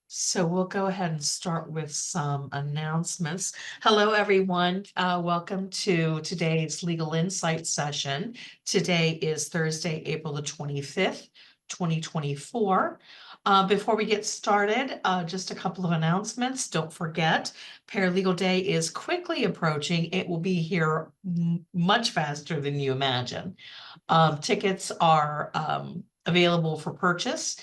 So we'll go ahead and start with some announcements. Hello, everyone. Welcome to today's Legal Insight session. Today is Thursday, April the 25th, 2024. Before we get started, just a couple of announcements. Don't forget, Paralegal Day is quickly approaching. It will be here much faster than you imagine. Tickets are available for purchase.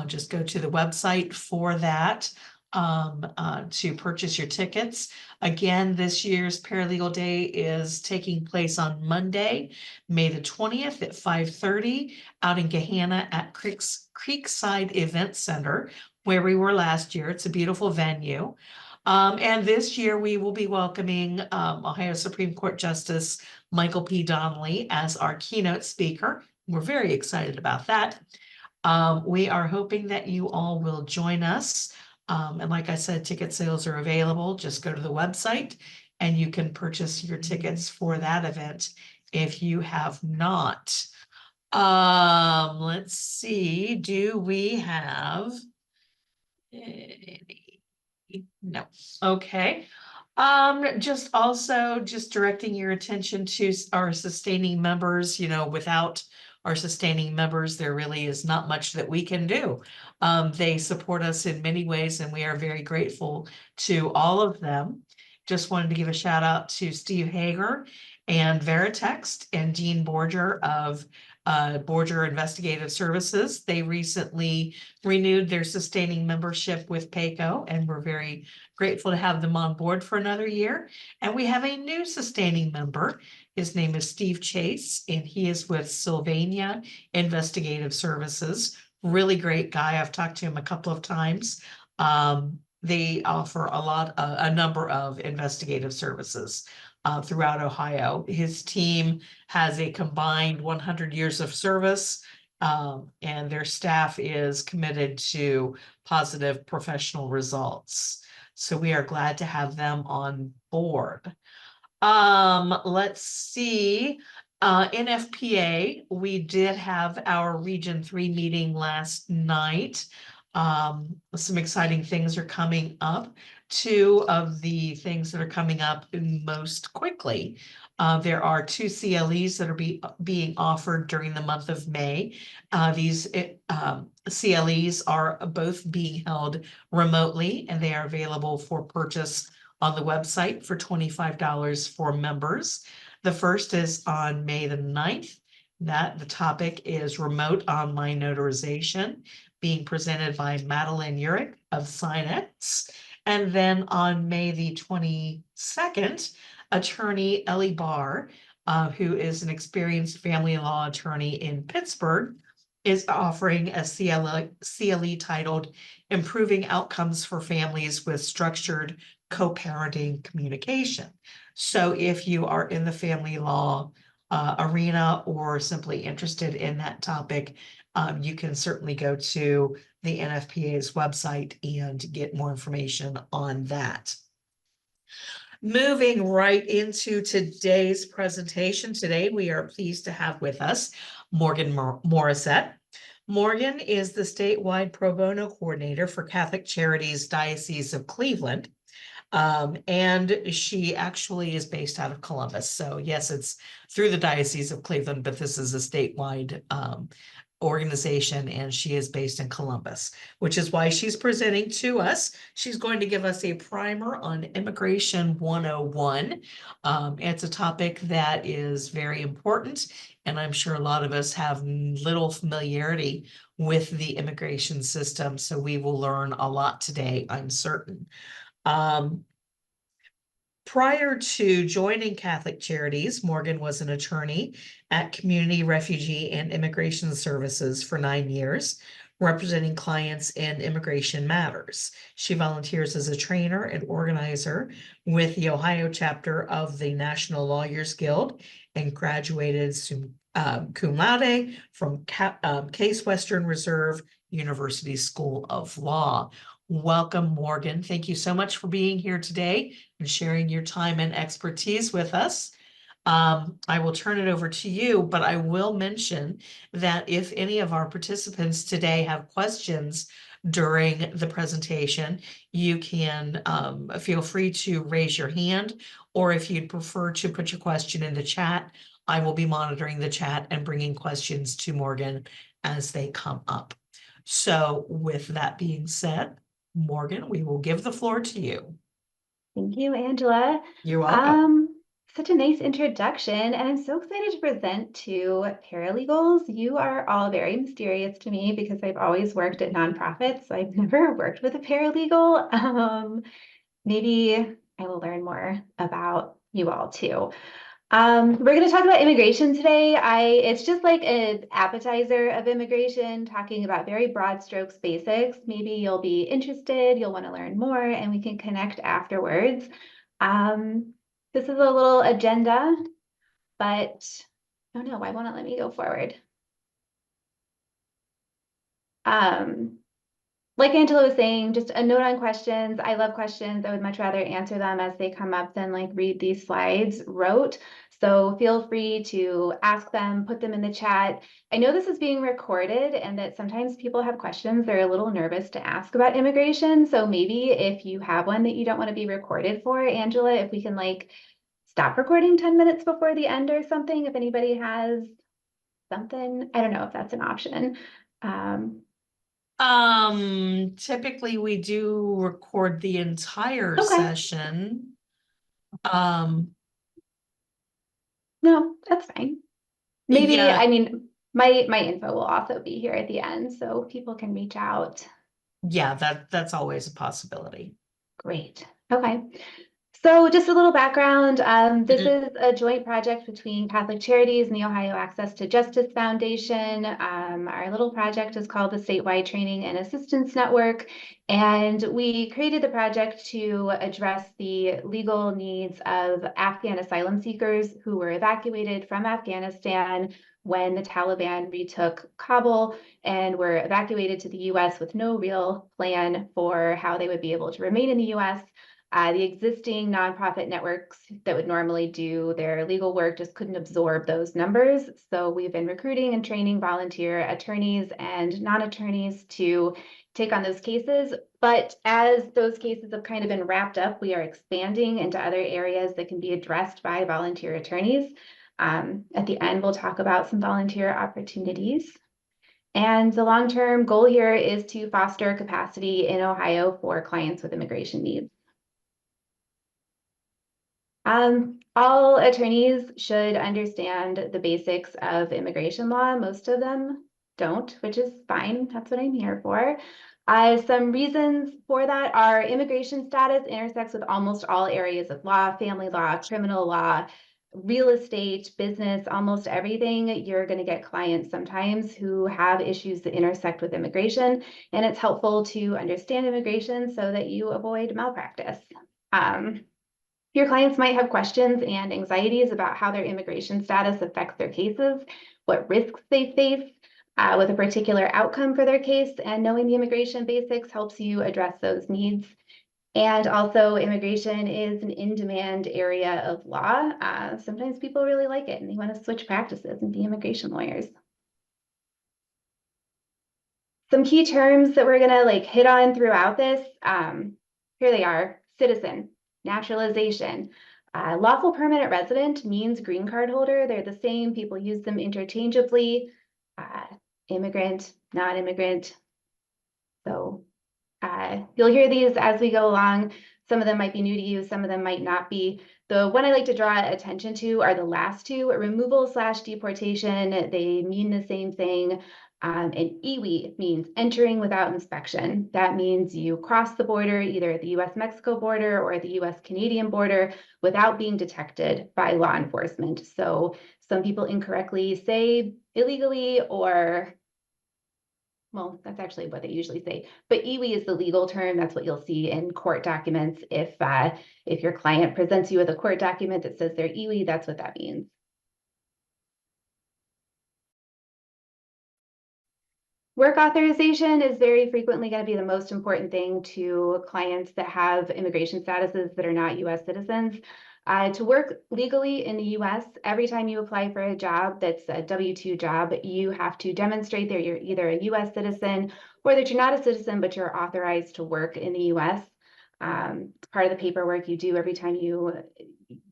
Just go to the website for that to purchase your tickets. Again, this year's Paralegal Day is taking place on Monday, May the 20th at 5:30 out in Gahanna at Creekside Event Center, where we were last year. It's a beautiful venue. And this year we will be welcoming Ohio Supreme Court Justice Michael P. Donnelly as our keynote speaker. We're very excited about that. We are hoping that you all will join us. And like I said, ticket sales are available. Just go to the website and you can purchase your tickets for that event if you have not. Let's see, do we have any? No. Okay. Just directing your attention to our sustaining members. Without our sustaining members, there really is not much that we can do. They support us in many ways, and we are very grateful to all of them. Just wanted to give a shout out to Steve Hager and Veritext and Dean Borger of Borger Investigative Services. They recently renewed their sustaining membership with PACO, and we're very grateful to have them on board for another year. And we have a new sustaining member. His name is Steve Chase, and he is with Sylvania Investigative Services. Really great guy. I've talked to him a couple of times. They offer a number of investigative services throughout Ohio. His team has a combined 100 years of service, and their staff is committed to positive professional results. So we are glad to have them on board. Let's see. NFPA, we did have our Region 3 meeting last night. Some exciting things are coming up. Two of the things that are coming up most quickly. There are 2 CLEs that are being offered during the month of May. These CLEs are both being held remotely, and they are available for purchase on the website for $25 for members. The first is on May the 9th. The topic is remote online notarization, being presented by Madeline Urich of SignX. And then on May the 22nd, attorney Ellie Barr, who is an experienced family law attorney in Pittsburgh, is offering a CLE titled Improving Outcomes for Families with Structured Co-Parenting Communication. So if you are in the family law arena or simply interested in that topic, you can certainly go to the NFPA's website and get more information on that. Moving right into today's presentation. Today, we are pleased to have with us Morgan Morissette. Morgan is the statewide pro bono coordinator for Catholic Charities Diocese of Cleveland. And she actually is based out of Columbus. So yes, it's through the Diocese of Cleveland, but this is a statewide organization, and she is based in Columbus, which is why she's presenting to us. She's going to give us a primer on Immigration 101. It's a topic that is very important, and I'm sure a lot of us have little familiarity with the immigration system, so we will learn a lot today, I'm certain. Prior to joining Catholic Charities, Morgan was an attorney at Community Refugee and Immigration Services for 9 years, representing clients in immigration matters. She volunteers as a trainer and organizer with the Ohio chapter of the National Lawyers Guild and graduated cum laude from Case Western Reserve University School of Law. Welcome, Morgan. Thank you so much for being here today and sharing your time and expertise with us. I will turn it over to you, but I will mention that if any of our participants today have questions during the presentation, you can feel free to raise your hand, or if you'd prefer to put your question in the chat, I will be monitoring the chat and bringing questions to Morgan as they come up. So with that being said, Morgan, we will give the floor to you. Thank you, Angela. You're welcome. Such a nice introduction, and I'm so excited to present to paralegals. You are all very mysterious to me because I've always worked at nonprofits, so I've never worked with a paralegal. Maybe I will learn more about you all too. We're going to talk about immigration today. It's just like an appetizer of immigration, talking about very broad strokes basics. Maybe you'll be interested, you'll want to learn more, and we can connect afterwards. This is a little agenda, but oh no, why won't it let me go forward? Like Angela was saying, just a note on questions. I love questions. I would much rather answer them as they come up than like read these slides wrote. So feel free to ask them, put them in the chat. I know this is being recorded and that sometimes people have questions. They're a little nervous to ask about immigration. So maybe if you have one that you don't want to be recorded for, Angela, if we can like stop recording 10 minutes before the end or something, if anybody has something, I don't know if that's an option. Typically we do record the entire Okay. session. No, that's fine. Maybe, Yeah, I mean, my info will also be here at the end, so people can reach out. yeah, that's always a possibility. Great. Okay. So just a little background. This Mhm. is a joint project between Catholic Charities and the Ohio Access to Justice Foundation. Our little project is called the Statewide Training and Assistance Network, and we created the project to address the legal needs of Afghan asylum seekers who were evacuated from Afghanistan when the Taliban retook Kabul and were evacuated to the US with no real plan for how they would be able to remain in the US. The existing nonprofit networks that would normally do their legal work just couldn't absorb those numbers. So we've been recruiting and training volunteer attorneys and non-attorneys to take on those cases. But as those cases have kind of been wrapped up, we are expanding into other areas that can be addressed by volunteer attorneys. At the end, we'll talk about some volunteer opportunities. And the long-term goal here is to foster capacity in Ohio for clients with immigration needs. All attorneys should understand the basics of immigration law. Most of them don't, which is fine. That's what I'm here for. Some reasons for that are immigration status intersects with almost all areas of law, family law, criminal law, real estate, business, almost everything. You're going to get clients sometimes who have issues that intersect with immigration, and it's helpful to understand immigration so that you avoid malpractice. Your clients might have questions and anxieties about how their immigration status affects their cases, what risks they face with a particular outcome for their case, and knowing the immigration basics helps you address those needs. And also, immigration is an in-demand area of law. Sometimes people really like it and they want to switch practices and be immigration lawyers. Some key terms that we're gonna like hit on throughout this, here they are: citizen, naturalization. Lawful permanent resident means green card holder. They're the same, people use them interchangeably. Immigrant, non-immigrant. So you'll hear these as we go along. Some of them might be new to you, some of them might not be. The one I like to draw attention to are the last two: removal/deportation. They mean the same thing. And EWI means entering without inspection. That means you cross the border, either at the US-Mexico border or the US-Canadian border, without being detected by law enforcement. So some people incorrectly say illegally, or well, that's actually what they usually say, but EWI is the legal term. That's what you'll see in court documents. If your client presents you with a court document that says they're EWI, that's what that means. Work authorization is very frequently going to be the most important thing to clients that have immigration statuses that are not US citizens. To work legally in the US, every time you apply for a job that's a W-2 job, you have to demonstrate that you're either a US citizen or that you're not a citizen, but you're authorized to work in the US. Part of the paperwork you do every time you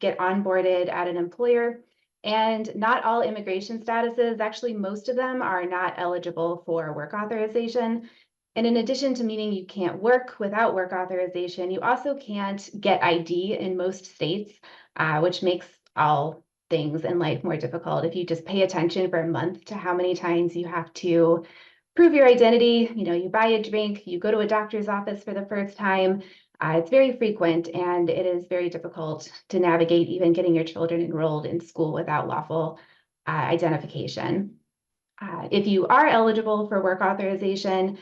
get onboarded at an employer. And not all immigration statuses, actually most of them are not eligible for work authorization. And in addition to meaning you can't work without work authorization, you also can't get ID in most states, which makes all things in life more difficult. If you just pay attention for a month to how many times you have to prove your identity, you buy a drink, you go to a doctor's office for the first time, it's very frequent, and it is very difficult to navigate even getting your children enrolled in school without lawful identification. If you are eligible for work authorization,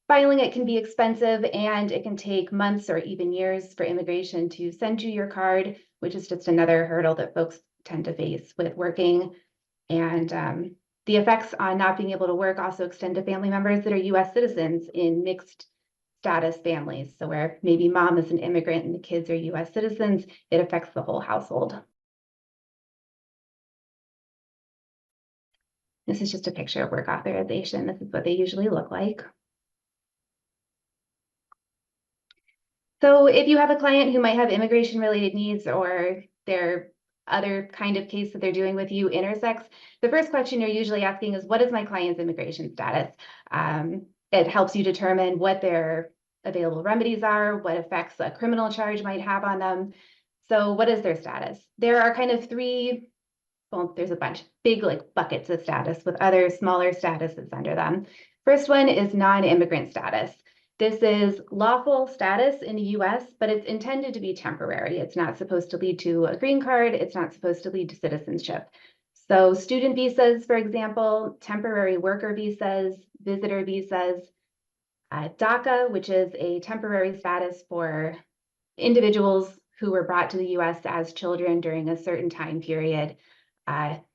filing it can be expensive, and it can take months or even years for immigration to send you your card, which is just another hurdle that folks tend to face with working. And the effects on not being able to work also extend to family members that are US citizens in mixed status families. So where maybe mom is an immigrant and the kids are US citizens, it affects the whole household. This is just a picture of work authorization. This is what they usually look like. So if you have a client who might have immigration related needs, or their other kind of case that they're doing with you intersects, the first question you're usually asking is, what is my client's immigration status? It helps you determine what their available remedies are, what effects a criminal charge might have on them. So what is their status? There are kind of three, well, there's a bunch, big like buckets of status with other smaller statuses under them. First one is non-immigrant status. This is lawful status in the US, but it's intended to be temporary. It's not supposed to lead to a green card. It's not supposed to lead to citizenship. So student visas, for example, temporary worker visas, visitor visas, DACA, which is a temporary status for individuals who were brought to the US as children during a certain time period.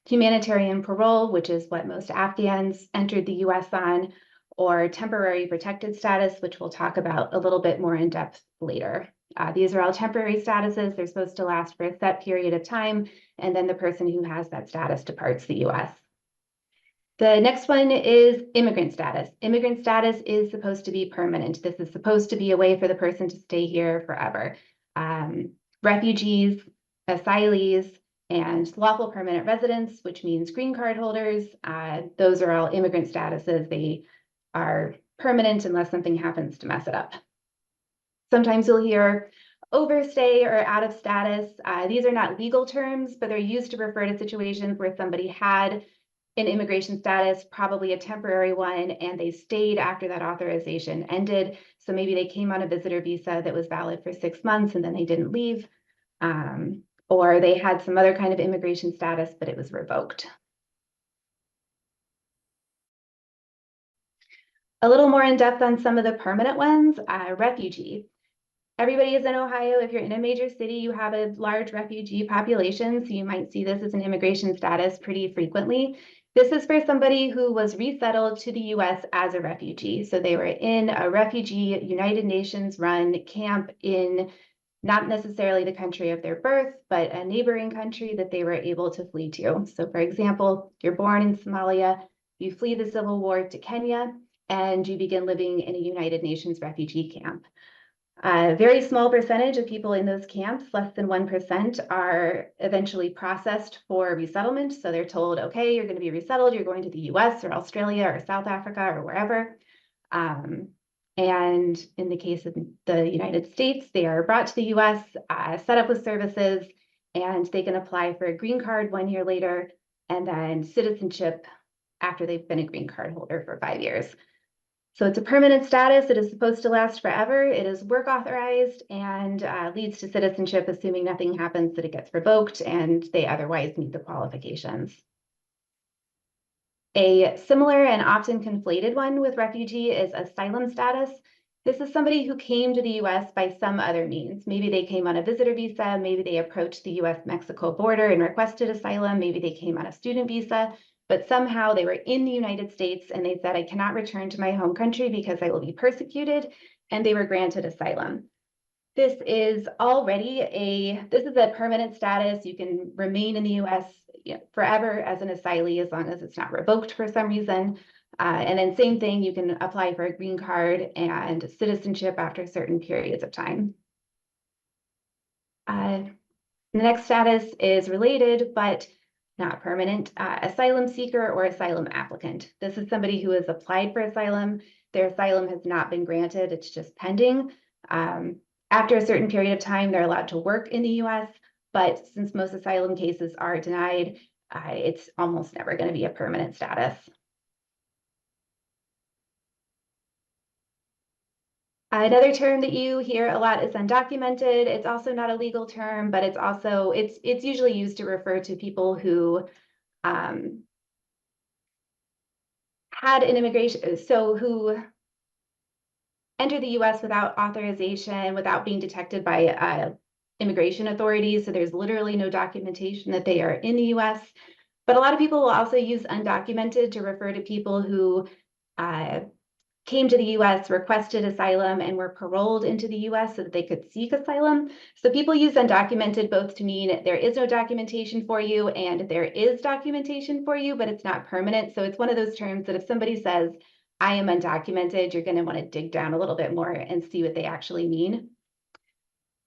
Humanitarian parole, which is what most Afghans entered the US on, or temporary protected status, which we'll talk about a little bit more in depth later. These are all temporary statuses. They're supposed to last for a set period of time, and then the person who has that status departs the US. The next one is immigrant status. Immigrant status is supposed to be permanent. This is supposed to be a way for the person to stay here forever. Refugees, asylees, and lawful permanent residents, which means green card holders, those are all immigrant statuses. They are permanent unless something happens to mess it up. Sometimes you'll hear overstay or out of status. These are not legal terms, but they're used to refer to situations where somebody had an immigration status, probably a temporary one, and they stayed after that authorization ended. So maybe they came on a visitor visa that was valid for 6 months and then they didn't leave. Or they had some other kind of immigration status, but it was revoked. A little more in depth on some of the permanent ones, refugee. Everybody is in Ohio. If you're in a major city, you have a large refugee population, so you might see this as an immigration status pretty frequently. This is for somebody who was resettled to the US as a refugee. So they were in a refugee United Nations run camp in not necessarily the country of their birth, but a neighboring country that they were able to flee to. So for example, you're born in Somalia, you flee the civil war to Kenya, and you begin living in a United Nations refugee camp. A very small percentage of people in those camps, less than 1%, are eventually processed for resettlement. So they're told, okay, you're going to be resettled. You're going to the US or Australia or South Africa or wherever. And in the case of the United States, they are brought to the US, set up with services, and they can apply for a green card 1 year later, and then citizenship after they've been a green card holder for 5 years. So it's a permanent status. It is supposed to last forever. It is work authorized and leads to citizenship, assuming nothing happens that it gets revoked and they otherwise meet the qualifications. A similar and often conflated one with refugee is asylum status. This is somebody who came to the US by some other means. Maybe they came on a visitor visa, maybe they approached the US-Mexico border and requested asylum, maybe they came on a student visa, but somehow they were in the United States and they said, I cannot return to my home country because I will be persecuted, and they were granted asylum. this is a permanent status. You can remain in the US forever as an asylee as long as it's not revoked for some reason. And then same thing, you can apply for a green card and citizenship after certain periods of time. The next status is related, but not permanent, asylum seeker or asylum applicant. This is somebody who has applied for asylum. Their asylum has not been granted, it's just pending. After a certain period of time, they're allowed to work in the US, but since most asylum cases are denied, it's almost never going to be a permanent status. Another term that you hear a lot is undocumented. It's also not a legal term, but it's usually used to refer to people who had an immigration, so who entered the US without authorization, without being detected by immigration authorities. So there's literally no documentation that they are in the US. But a lot of people will also use undocumented to refer to people who came to the US, requested asylum, and were paroled into the US so that they could seek asylum. So people use undocumented both to mean there is no documentation for you and there is documentation for you, but it's not permanent. So it's one of those terms that if somebody says, I am undocumented, you're going to want to dig down a little bit more and see what they actually mean.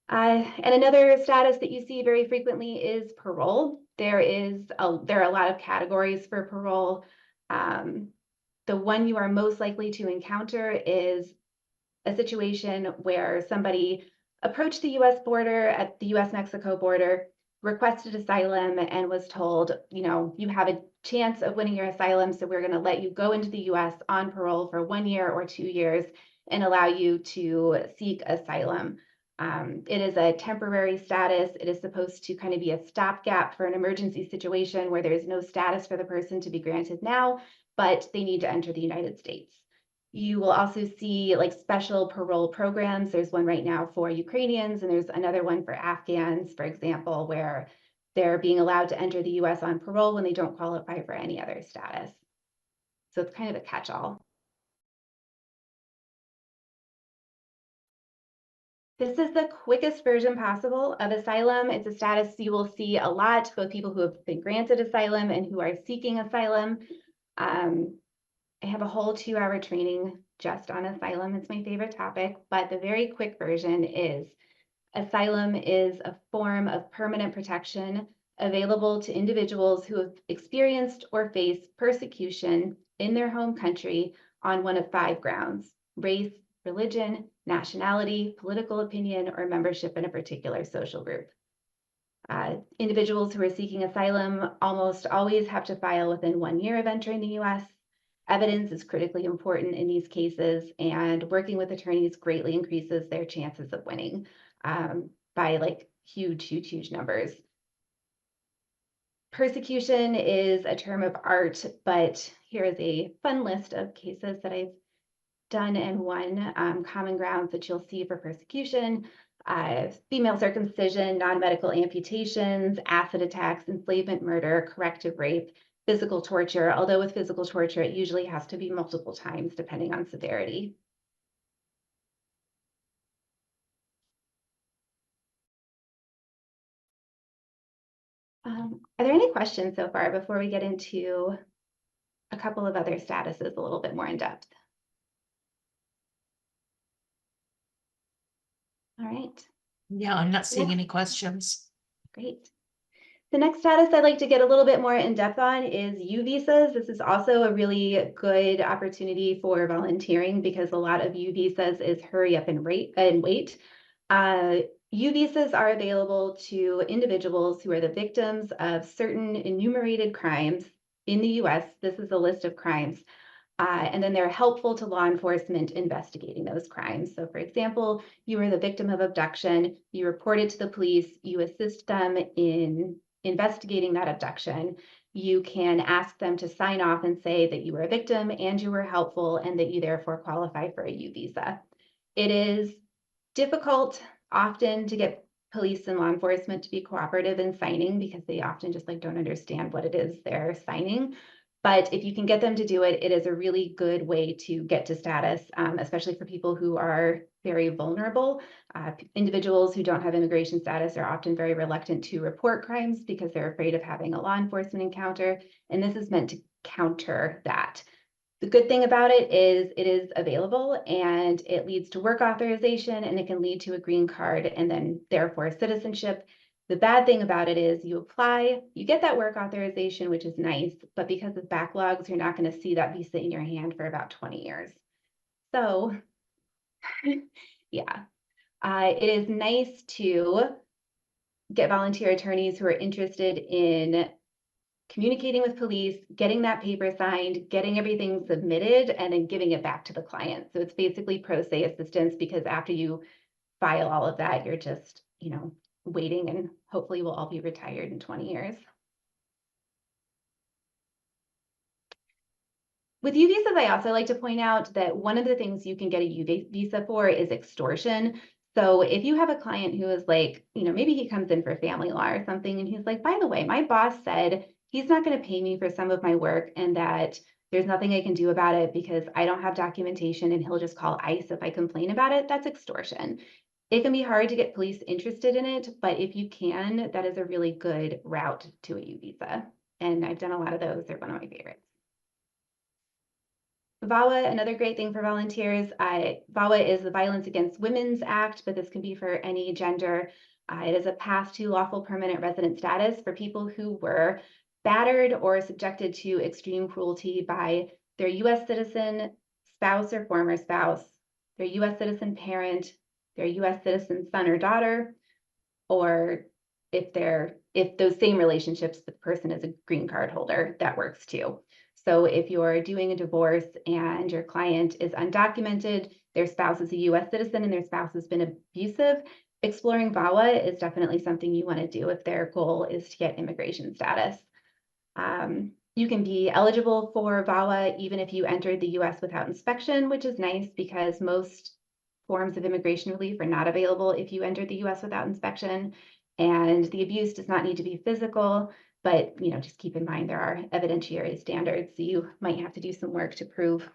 And another status that you see very frequently is parole. There are a lot of categories for parole. The one you are most likely to encounter is a situation where somebody approached the US border at the US-Mexico border, requested asylum, and was told, you have a chance of winning your asylum, so we're going to let you go into the US on parole for 1 year or 2 years and allow you to seek asylum. It is a temporary status. It is supposed to kind of be a stopgap for an emergency situation where there's no status for the person to be granted now, but they need to enter the United States. You will also see like special parole programs. There's one right now for Ukrainians, and there's another one for Afghans, for example, where they're being allowed to enter the US on parole when they don't qualify for any other status. So it's kind of a catch-all. This is the quickest version possible of asylum. It's a status you will see a lot, both people who have been granted asylum and who are seeking asylum. I have a whole 2-hour training just on asylum. It's my favorite topic, but the very quick version is asylum is a form of permanent protection available to individuals who have experienced or face persecution in their home country on one of 5 grounds: race, religion, nationality, political opinion, or membership in a particular social group. Individuals who are seeking asylum almost always have to file within 1 year of entering the US. Evidence is critically important in these cases, and working with attorneys greatly increases their chances of winning by like huge numbers. Persecution is a term of art, but here is a fun list of cases that I've done and won. Common grounds that you'll see for persecution: female circumcision, non-medical amputations, acid attacks, enslavement, murder, corrective rape, physical torture, although with physical torture, it usually has to be multiple times depending on severity. Are there any questions so far before we get into a couple of other statuses a little bit more in depth? All right. Yeah, I'm not seeing any questions. Great. The next status I'd like to get a little bit more in depth on is U visas. This is also a really good opportunity for volunteering because a lot of U visas is hurry up and wait. U visas are available to individuals who are the victims of certain enumerated crimes in the US. This is a list of crimes. And then they're helpful to law enforcement investigating those crimes. So for example, you were the victim of abduction, you reported to the police, you assist them in investigating that abduction. You can ask them to sign off and say that you were a victim and you were helpful and that you therefore qualify for a U visa. It is difficult often to get police and law enforcement to be cooperative in signing because they often just like don't understand what it is they're signing. But if you can get them to do it, it is a really good way to get to status, especially for people who are very vulnerable. Individuals who don't have immigration status are often very reluctant to report crimes because they're afraid of having a law enforcement encounter. And this is meant to counter that. The good thing about it is available and it leads to work authorization and it can lead to a green card and then therefore citizenship. The bad thing about it is you apply, you get that work authorization, which is nice, but because of backlogs, you're not going to see that visa in your hand for about 20 years. So yeah, it is nice to get volunteer attorneys who are interested in communicating with police, getting that paper signed, getting everything submitted, and then giving it back to the client. So it's basically pro se assistance because after you file all of that, you're just, waiting and hopefully we'll all be retired in 20 years. With U visas, I also like to point out that one of the things you can get a U visa for is extortion. So if you have a client who is like, maybe he comes in for family law or something, and he's like, by the way, my boss said he's not going to pay me for some of my work and that there's nothing I can do about it because I don't have documentation and he'll just call ICE if I complain about it, that's extortion. It can be hard to get police interested in it, but if you can, that is a really good route to a U visa. And I've done a lot of those. They're one of my favorites. VAWA, another great thing for volunteers. VAWA is the Violence Against Women's Act, but this can be for any gender. It is a path to lawful permanent resident status for people who were battered or subjected to extreme cruelty by their U.S. citizen, spouse or former spouse, their U.S. citizen parent, their U.S. citizen son or daughter, or if those same relationships, the person is a green card holder, that works too. So if you're doing a divorce and your client is undocumented, their spouse is a US citizen and their spouse has been abusive, exploring VAWA is definitely something you want to do if their goal is to get immigration status. You can be eligible for VAWA even if you entered the US without inspection, which is nice because most forms of immigration relief are not available if you entered the US without inspection. And the abuse does not need to be physical, but just keep in mind there are evidentiary standards. So you might have to do some work to prove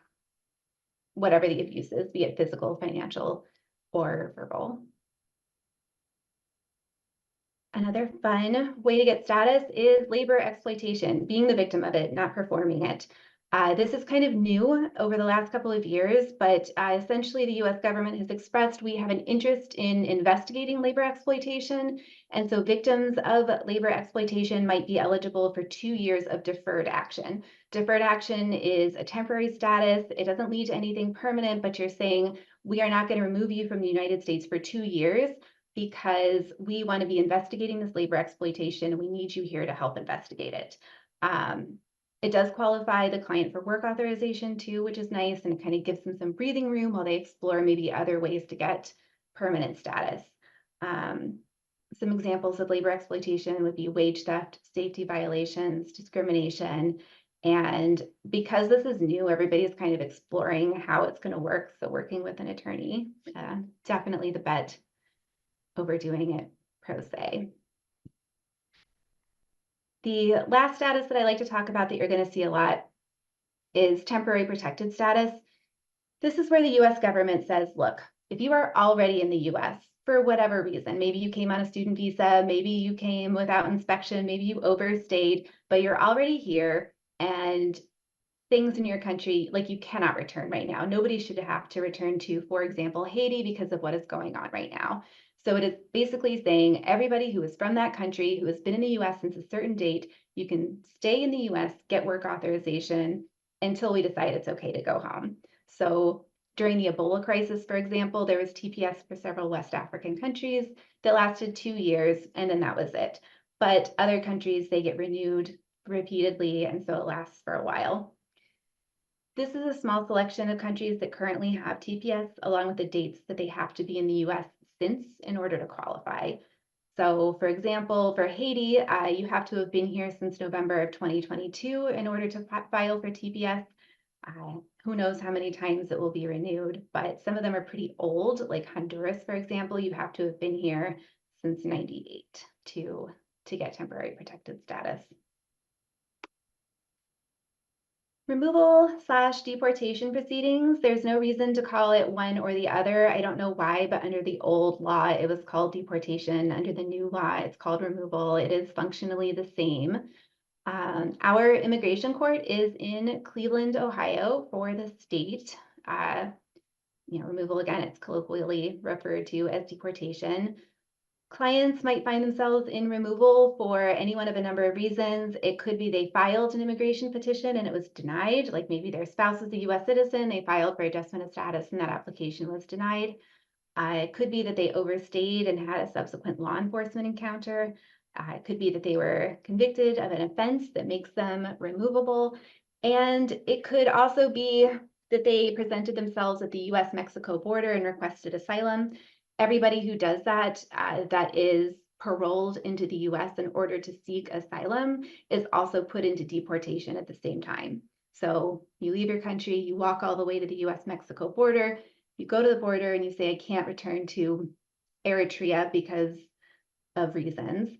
whatever the abuse is, be it physical, financial, or verbal. Another fun way to get status is labor exploitation, being the victim of it, not performing it. This is kind of new over the last couple of years, but essentially the US government has expressed we have an interest in investigating labor exploitation. And so victims of labor exploitation might be eligible for 2 years of deferred action. Deferred action is a temporary status. It doesn't lead to anything permanent, but you're saying we are not going to remove you from the United States for 2 years because we want to be investigating this labor exploitation and we need you here to help investigate it. It does qualify the client for work authorization too, which is nice and kind of gives them some breathing room while they explore maybe other ways to get permanent status. Some examples of labor exploitation would be wage theft, safety violations, discrimination. And because this is new, everybody's kind of exploring how it's going to work. So working with an attorney, definitely the bet over doing it pro se. The last status that I like to talk about that you're going to see a lot is temporary protected status. This is where the US government says, look, if you are already in the US for whatever reason, maybe you came on a student visa, maybe you came without inspection, maybe you overstayed, but you're already here and things in your country, like you cannot return right now. Nobody should have to return to, for example, Haiti because of what is going on right now. So it is basically saying everybody who is from that country, who has been in the US since a certain date, you can stay in the US, get work authorization until we decide it's okay to go home. So during the Ebola crisis, for example, there was TPS for several West African countries that lasted 2 years, and then that was it. But other countries, they get renewed repeatedly, and so it lasts for a while. This is a small selection of countries that currently have TPS, along with the dates that they have to be in the US since in order to qualify. So for example, for Haiti, you have to have been here since November of 2022 in order to file for TPS. Who knows how many times it will be renewed, but some of them are pretty old, like Honduras, for example, you have to have been here since 98 to get temporary protected status. Removal / deportation proceedings, there's no reason to call it one or the other. I don't know why, but under the old law, it was called deportation. Under the new law, it's called removal. It is functionally the same. Our immigration court is in Cleveland, Ohio for the state. Removal, again, it's colloquially referred to as deportation. Clients might find themselves in removal for any one of a number of reasons. It could be they filed an immigration petition and it was denied, like maybe their spouse is a US citizen, they filed for adjustment of status and that application was denied. It could be that they overstayed and had a subsequent law enforcement encounter. It could be that they were convicted of an offense that makes them removable. And it could also be that they presented themselves at the US-Mexico border and requested asylum. Everybody who does that, that is paroled into the US in order to seek asylum, is also put into deportation at the same time. So you leave your country, you walk all the way to the US-Mexico border, you go to the border and you say, I can't return to Eritrea because of reasons.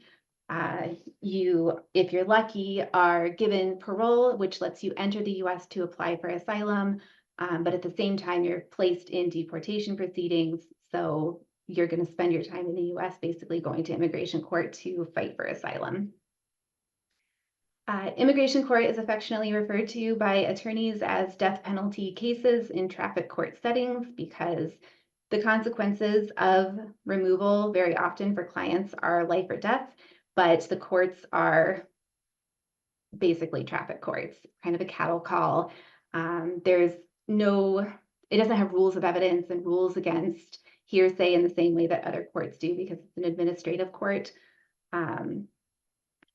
You, if you're lucky, are given parole, which lets you enter the US to apply for asylum. But at the same time, you're placed in deportation proceedings. So you're going to spend your time in the US basically going to immigration court to fight for asylum. Immigration court is affectionately referred to by attorneys as death penalty cases in traffic court settings because the consequences of removal very often for clients are life or death, but the courts are basically traffic courts, kind of a cattle call. It doesn't have rules of evidence and rules against hearsay in the same way that other courts do because it's an administrative court.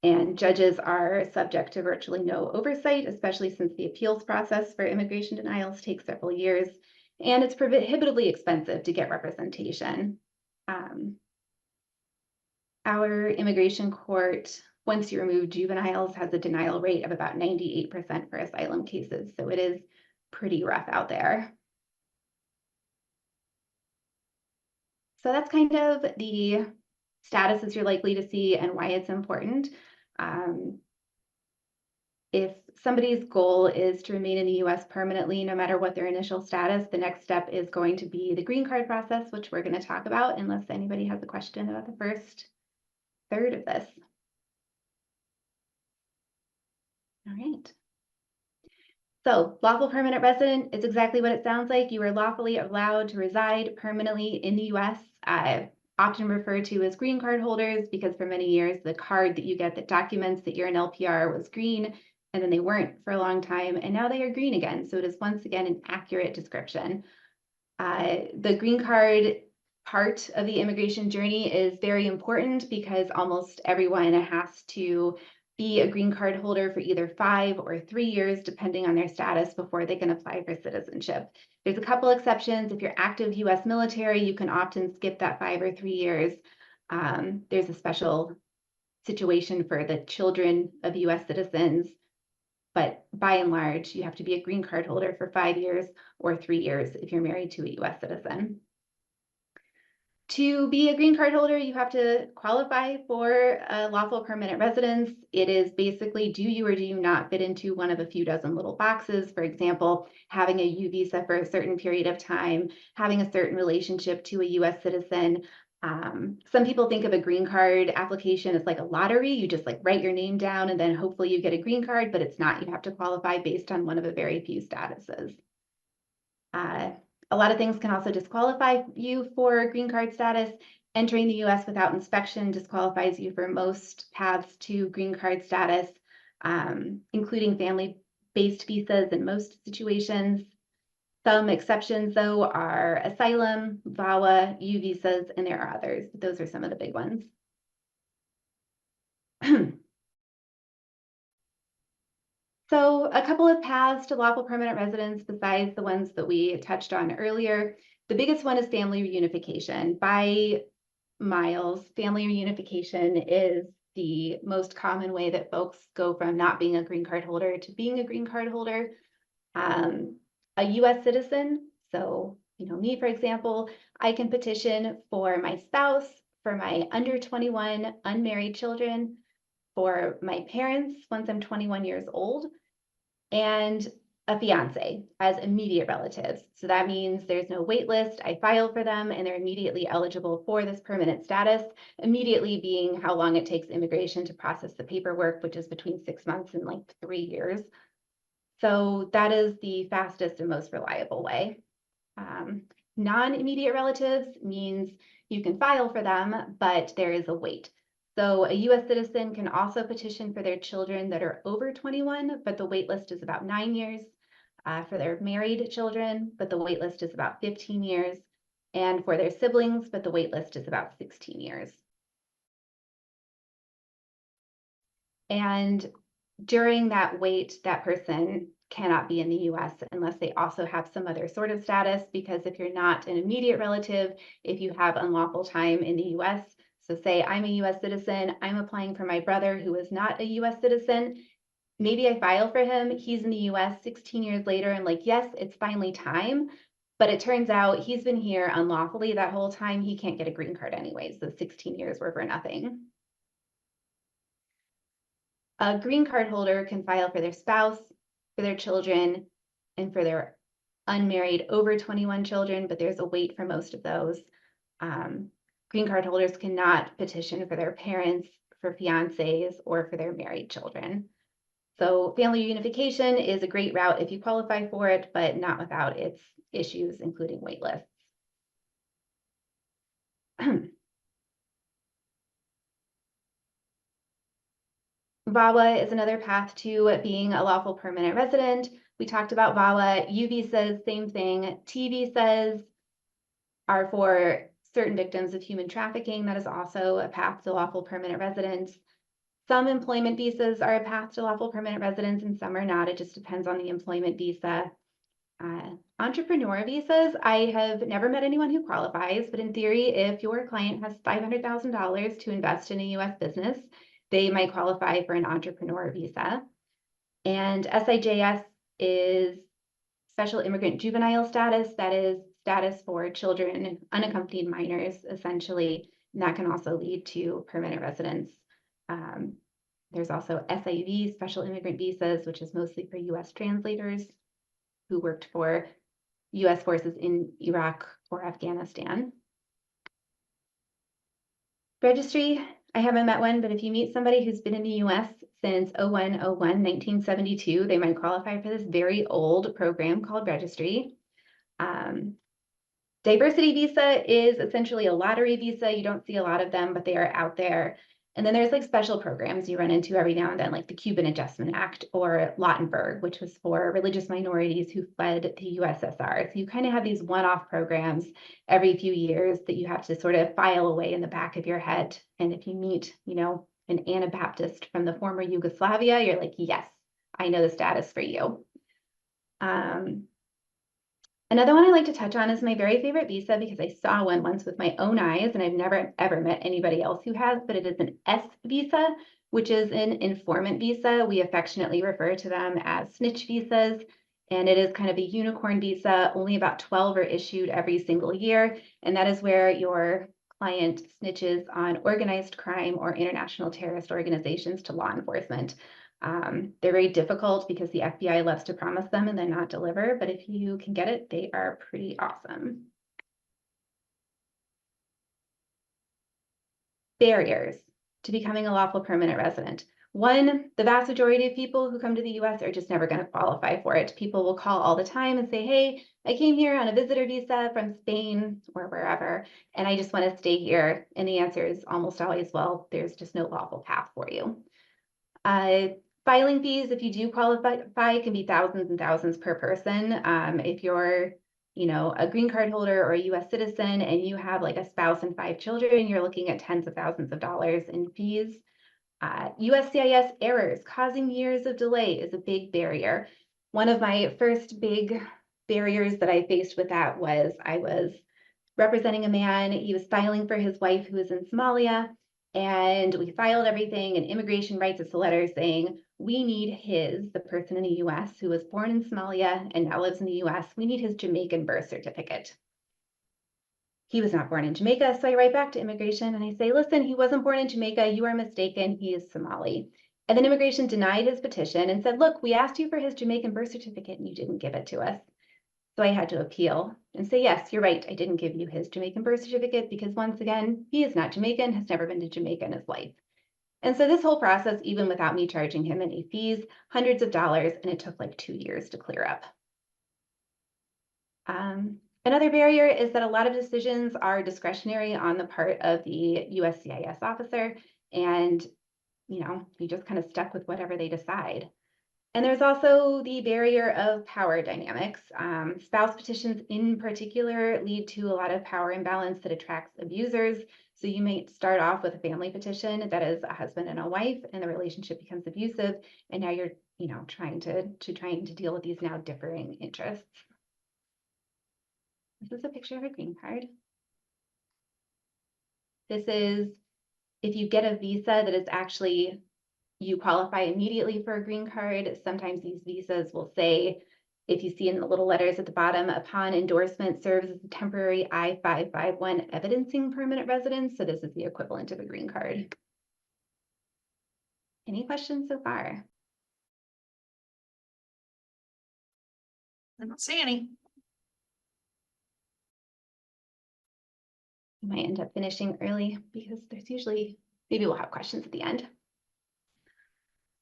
And judges are subject to virtually no oversight, especially since the appeals process for immigration denials takes several years, and it's prohibitively expensive to get representation. Our immigration court, once you remove juveniles, has a denial rate of about 98% for asylum cases, so it is pretty rough out there. So that's kind of the statuses you're likely to see and why it's important. If somebody's goal is to remain in the US permanently, no matter what their initial status, the next step is going to be the green card process, which we're going to talk about, unless anybody has a question about the first third of this. All right. So lawful permanent resident is exactly what it sounds like. You are lawfully allowed to reside permanently in the US. Often referred to as green card holders because for many years, the card that you get that documents that you're an LPR was green, and then they weren't for a long time, and now they are green again. So it is once again an accurate description. The green card part of the immigration journey is very important because almost everyone has to be a green card holder for either 5 or 3 years, depending on their status, before they can apply for citizenship. There's a couple exceptions. If you're active US military, you can often skip that 5 or 3 years. There's a special situation for the children of US citizens, but by and large, you have to be a green card holder for 5 years or 3 years if you're married to a US citizen. To be a green card holder, you have to qualify for a lawful permanent residence. It is basically, do you or do you not fit into one of a few dozen little boxes? For example, having a U visa for a certain period of time, having a certain relationship to a US citizen. Some people think of a green card application as like a lottery. You just like write your name down and then hopefully you get a green card, but it's not. You have to qualify based on one of a very few statuses. A lot of things can also disqualify you for green card status. Entering the US without inspection disqualifies you for most paths to green card status, including family-based visas in most situations. Some exceptions, though, are asylum, VAWA, U visas, and there are others. But those are some of the big ones. So a couple of paths to lawful permanent residence besides the ones that we touched on earlier. The biggest one is family reunification. By miles, family reunification is the most common way that folks go from not being a green card holder to being a green card holder. A US citizen, so me, for example, I can petition for my spouse, for my under 21 unmarried children, for my parents once I'm 21 years old. And a fiance as immediate relatives. So that means there's no wait list. I file for them and they're immediately eligible for this permanent status, immediately being how long it takes immigration to process the paperwork, which is between 6 months and like 3 years. So that is the fastest and most reliable way. Non-immediate relatives means you can file for them, but there is a wait. So a US citizen can also petition for their children that are over 21, but the wait list is about 9 years. For their married children, but the wait list is about 15 years. And for their siblings, but the wait list is about 16 years. And during that wait, that person cannot be in the US unless they also have some other sort of status, because if you're not an immediate relative, if you have unlawful time in the US, so say I'm a US citizen, I'm applying for my brother who is not a US citizen, maybe I file for him, he's in the US 16 years later, and like, yes, it's finally time, but it turns out he's been here unlawfully that whole time, he can't get a green card anyways, the 16 years were for nothing. A green card holder can file for their spouse, for their children, and for their unmarried over 21 children, but there's a wait for most of those. Green card holders cannot petition for their parents, for fiancés, or for their married children. So family reunification is a great route if you qualify for it, but not without its issues, including wait lists. VAWA is another path to being a lawful permanent resident. We talked about VAWA. U visas, same thing. T visas are for certain victims of human trafficking. That is also a path to lawful permanent residence. Some employment visas are a path to lawful permanent residence and some are not. It just depends on the employment visa. Entrepreneur visas, I have never met anyone who qualifies, but in theory, if your client has $500,000 to invest in a US business, they might qualify for an entrepreneur visa. And SIJS is special immigrant juvenile status. That is status for children, unaccompanied minors, essentially. And that can also lead to permanent residence. There's also SIV, special immigrant visas, which is mostly for US translators who worked for US forces in Iraq or Afghanistan. Registry, I haven't met one, but if you meet somebody who's been in the US since 1972, they might qualify for this very old program called Registry. Diversity visa is essentially a lottery visa. You don't see a lot of them, but they are out there. And then there's like special programs you run into every now and then, like the Cuban Adjustment Act or Lautenberg, which was for religious minorities who fled the USSR. So you kind of have these one-off programs every few years that you have to sort of file away in the back of your head. And if you meet, you know, an Anabaptist from the former Yugoslavia, you're like, yes, I know the status for you. Another one I like to touch on is my very favorite visa because I saw one once with my own eyes and I've never ever met anybody else who has, but it is an S visa, which is an informant visa. We affectionately refer to them as snitch visas, and it is kind of a unicorn visa. Only about 12 are issued every single year, and that is where your client snitches on organized crime or international terrorist organizations to law enforcement. They're very difficult because the FBI loves to promise them and then not deliver, but if you can get it, they are pretty awesome. Barriers to becoming a lawful permanent resident. One, the vast majority of people who come to the US are just never going to qualify for it. People will call all the time and say, hey, I came here on a visitor visa from Spain or wherever, and I just want to stay here. And the answer is almost always, well, there's just no lawful path for you. Filing fees, if you do qualify, can be thousands and thousands per person. If you're, you know, a green card holder or a US citizen and you have like a spouse and 5 children, you're looking at tens of thousands of dollars in fees. USCIS errors causing years of delay is a big barrier. One of my first big barriers that I faced with that was I was representing a man. He was filing for his wife who was in Somalia. And we filed everything, and immigration writes us a letter saying, we need the person in the US who was born in Somalia and now lives in the US, we need his Jamaican birth certificate. He was not born in Jamaica, so I write back to immigration and I say, listen, he wasn't born in Jamaica, you are mistaken, he is Somali. And then immigration denied his petition and said, look, we asked you for his Jamaican birth certificate and you didn't give it to us. So I had to appeal and say, yes, you're right. I didn't give you his Jamaican birth certificate because once again, he is not Jamaican, has never been to Jamaica in his life. And so this whole process, even without me charging him any fees, hundreds of dollars, and it took like 2 years to clear up. Another barrier is that a lot of decisions are discretionary on the part of the USCIS officer, and you just kind of stuck with whatever they decide. And there's also the barrier of power dynamics. Spouse petitions in particular lead to a lot of power imbalance that attracts abusers. So you may start off with a family petition that is a husband and a wife, and the relationship becomes abusive, and now you're trying to deal with these now differing interests. This is a picture of a green card. This is if you get a visa that is actually, you qualify immediately for a green card. Sometimes these visas will say, if you see in the little letters at the bottom, upon endorsement serves as a temporary I-551 evidencing permanent residence. So this is the equivalent of a green card. Any questions so far? I don't see any. We might end up finishing early because there's usually, maybe we'll have questions at the end.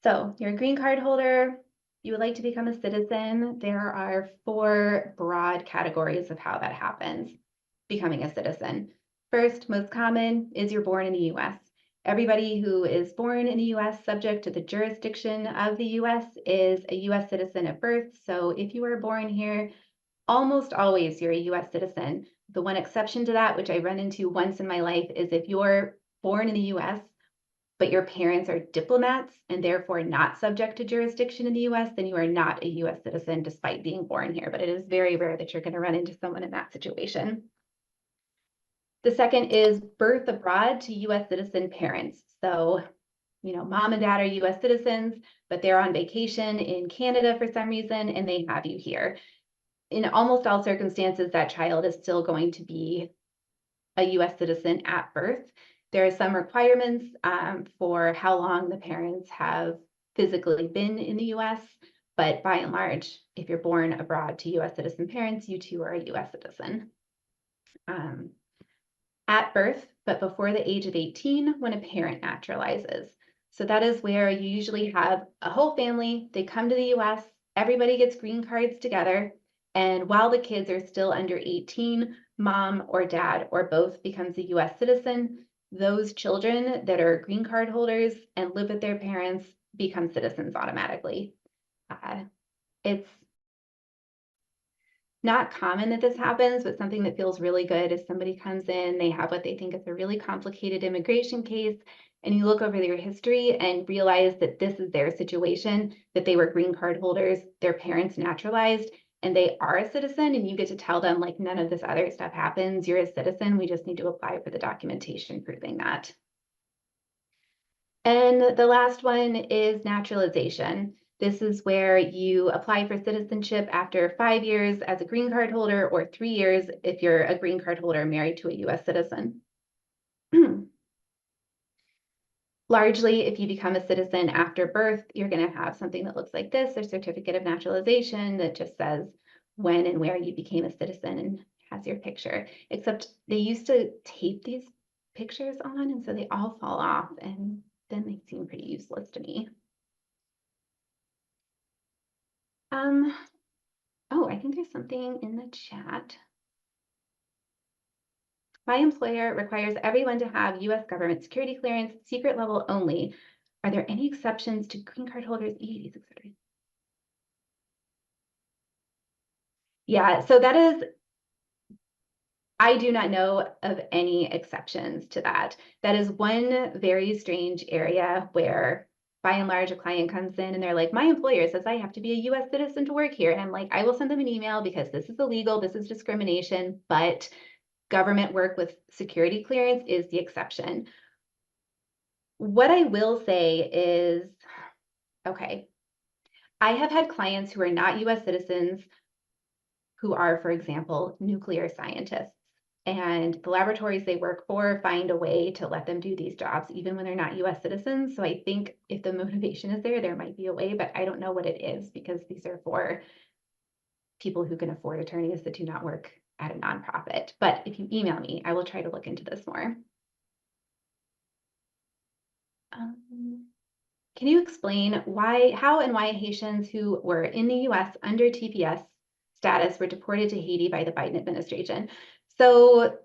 So you're a green card holder, you would like to become a citizen. There are 4 broad categories of how that happens, becoming a citizen. First, most common is you're born in the US. Everybody who is born in the US subject to the jurisdiction of the US is a US citizen at birth. So if you were born here, almost always you're a US citizen. The one exception to that, which I run into once in my life, is if you're born in the US, but your parents are diplomats and therefore not subject to jurisdiction in the US, then you are not a US citizen despite being born here. But it is very rare that you're going to run into someone in that situation. The second is birth abroad to US citizen parents. So, mom and dad are US citizens, but they're on vacation in Canada for some reason, and they have you here. In almost all circumstances, that child is still going to be a US citizen at birth. There are some requirements for how long the parents have physically been in the US, but by and large, if you're born abroad to US citizen parents, you too are a US citizen. At birth, but before the age of 18, when a parent naturalizes. So that is where you usually have a whole family, they come to the US, everybody gets green cards together, and while the kids are still under 18, mom or dad or both becomes a US citizen. Those children that are green card holders and live with their parents become citizens automatically. It's not common that this happens, but something that feels really good is somebody comes in, they have what they think is a really complicated immigration case, and you look over their history and realize that this is their situation, that they were green card holders, their parents naturalized, and they are a citizen, and you get to tell them, like, none of this other stuff happens, you're a citizen, we just need to apply for the documentation proving that. And the last one is naturalization. This is where you apply for citizenship after 5 years as a green card holder or 3 years if you're a green card holder married to a US citizen. Largely, if you become a citizen after birth, you're going to have something that looks like this, a certificate of naturalization that just says when and where you became a citizen and has your picture. Except they used to tape these pictures on, and so they all fall off, and then they seem pretty useless to me. Oh, I think there's something in the chat. My employer requires everyone to have US government security clearance, secret level only. Are there any exceptions to green card holders, EADs, etc.? Yeah, so that is, I do not know of any exceptions to that. That is one very strange area where by and large, a client comes in and they're like, my employer says I have to be a US citizen to work here. And I'm like, I will send them an email because this is illegal, this is discrimination, but government work with security clearance is the exception. What I will say is, okay, I have had clients who are not US citizens who are, for example, nuclear scientists. And the laboratories they work for find a way to let them do these jobs, even when they're not US citizens. So I think if the motivation is there, there might be a way, but I don't know what it is because these are for people who can afford attorneys that do not work at a nonprofit. But if you email me, I will try to look into this more. Can you explain how and why Haitians who were in the US under TPS status were deported to Haiti by the Biden administration? So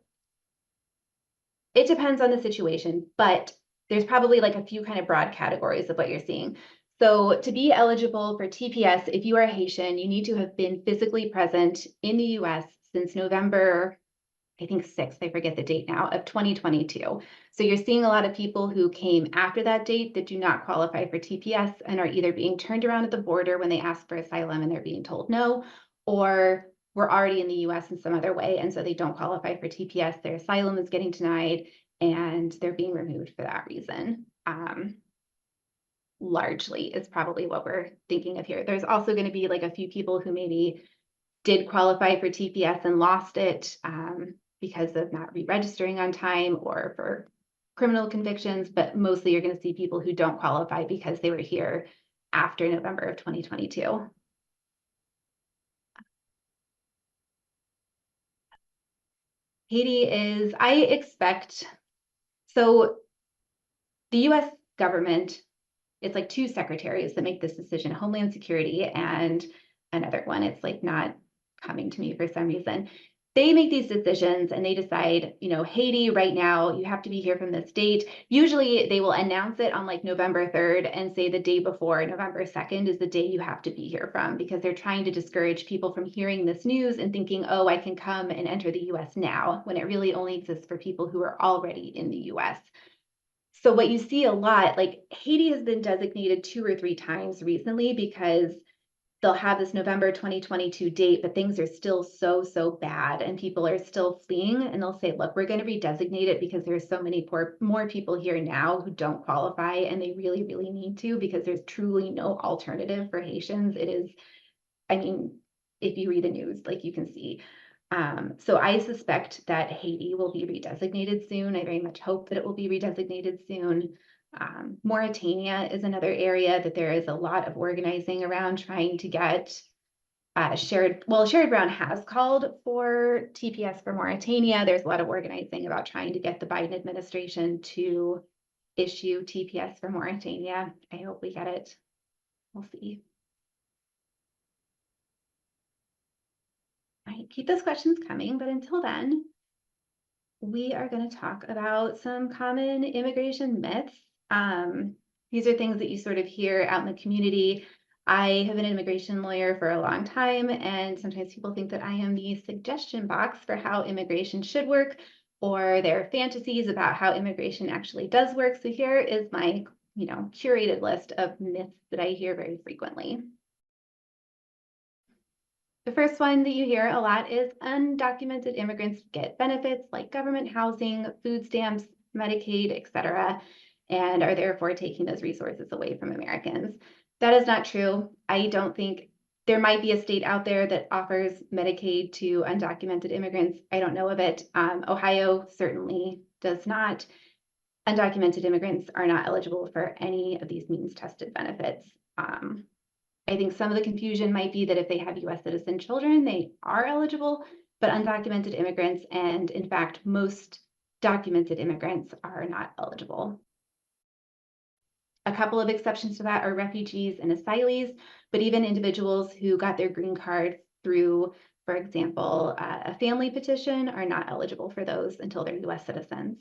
it depends on the situation, but there's probably like a few kind of broad categories of what you're seeing. So to be eligible for TPS, if you are Haitian, you need to have been physically present in the US since November, I think 6th, I forget the date now, of 2022. So you're seeing a lot of people who came after that date that do not qualify for TPS and are either being turned around at the border when they ask for asylum and they're being told no, or were already in the US in some other way, and so they don't qualify for TPS, their asylum is getting denied, and they're being removed for that reason. Largely is probably what we're thinking of here. There's also going to be like a few people who maybe did qualify for TPS and lost it because of not re-registering on time or for criminal convictions, but mostly you're going to see people who don't qualify because they were here after November of 2022. Haiti is, I expect, so the US government, it's like two secretaries that make this decision, Homeland Security and another one. It's like not coming to me for some reason. They make these decisions and they decide, you know, Haiti right now, you have to be here from this date. Usually they will announce it on like November 3rd and say the day before, November 2nd is the day you have to be here from, because they're trying to discourage people from hearing this news and thinking, oh, I can come and enter the US now, when it really only exists for people who are already in the US. So what you see a lot, like Haiti has been designated 2 or 3 times recently because they'll have this November 2022 date, but things are still so bad and people are still fleeing, and they'll say, look, we're going to redesignate it because there's so many more people here now who don't qualify and they really need to, because there's truly no alternative for Haitians. It is, I mean, if you read the news, like you can see. So I suspect that Haiti will be redesignated soon. I very much hope that it will be redesignated soon. Mauritania is another area that there is a lot of organizing around trying to get Sherrod Brown has called for TPS for Mauritania. There's a lot of organizing about trying to get the Biden administration to issue TPS for Mauritania. I hope we get it. We'll see. All right, keep those questions coming, but until then, we are going to talk about some common immigration myths. These are things that you sort of hear out in the community. I have been an immigration lawyer for a long time, and sometimes people think that I am the suggestion box for how immigration should work, or their fantasies about how immigration actually does work. So here is my, curated list of myths that I hear very frequently. The first one that you hear a lot is undocumented immigrants get benefits like government housing, food stamps, Medicaid, etc., and are therefore taking those resources away from Americans. That is not true. I don't think there might be a state out there that offers Medicaid to undocumented immigrants. I don't know of it. Ohio certainly does not. Undocumented immigrants are not eligible for any of these means tested benefits. I think some of the confusion might be that if they have US citizen children, they are eligible, but undocumented immigrants, and in fact, most documented immigrants, are not eligible. A couple of exceptions to that are refugees and asylees, but even individuals who got their green card through, for example, a family petition are not eligible for those until they're US citizens.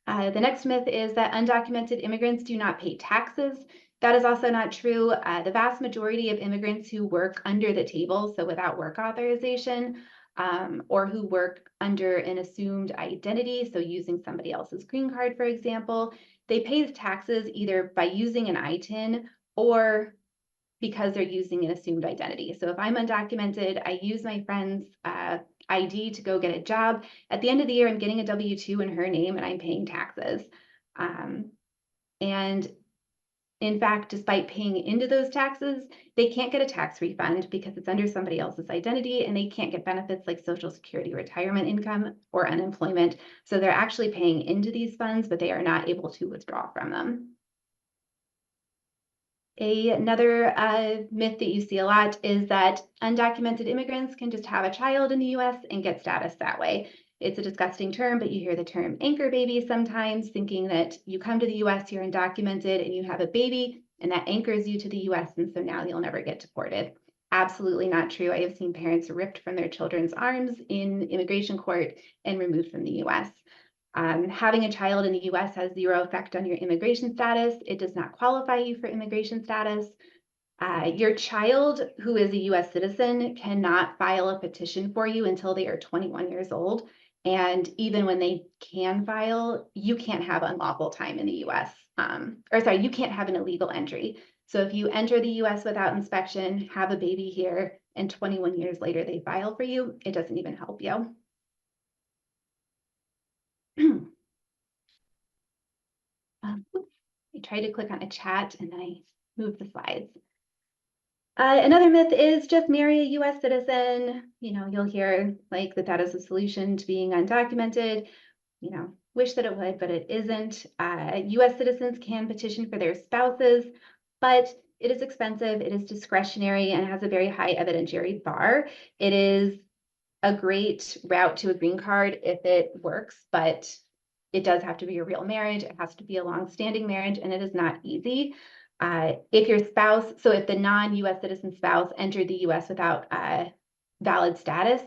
The next myth is that undocumented immigrants do not pay taxes. That is also not true. The vast majority of immigrants who work under the table, so without work authorization, or who work under an assumed identity, so using somebody else's green card, for example, they pay taxes either by using an ITIN or because they're using an assumed identity. So if I'm undocumented, I use my friend's ID to go get a job. At the end of the year, I'm getting a W-2 in her name and I'm paying taxes. And In fact, despite paying into those taxes, they can't get a tax refund because it's under somebody else's identity, and they can't get benefits like Social Security, retirement income, or unemployment. So they're actually paying into these funds, but they are not able to withdraw from them. Another myth that you see a lot is that undocumented immigrants can just have a child in the US and get status that way. It's a disgusting term, but you hear the term anchor baby sometimes, thinking that you come to the US, you're undocumented, and you have a baby, and that anchors you to the US, and so now you'll never get deported. Absolutely not true. I have seen parents ripped from their children's arms in immigration court and removed from the US. Having a child in the US has zero effect on your immigration status. It does not qualify you for immigration status. Your child who is a US citizen cannot file a petition for you until they are 21 years old. And even when they can file, you can't have unlawful time in the US. You can't have an illegal entry. So if you enter the US without inspection, have a baby here, and 21 years later they file for you, it doesn't even help you. I tried to click on a chat and then I moved the slides. Another myth is just marry a US citizen. You know, you'll hear like that is a solution to being undocumented. You know, wish that it would, but it isn't. US citizens can petition for their spouses, but it is expensive, it is discretionary, and has a very high evidentiary bar. It is a great route to a green card if it works, but it does have to be a real marriage. It has to be a long-standing marriage, and it is not easy. If your spouse, so if the non-US citizen spouse entered the US without valid status,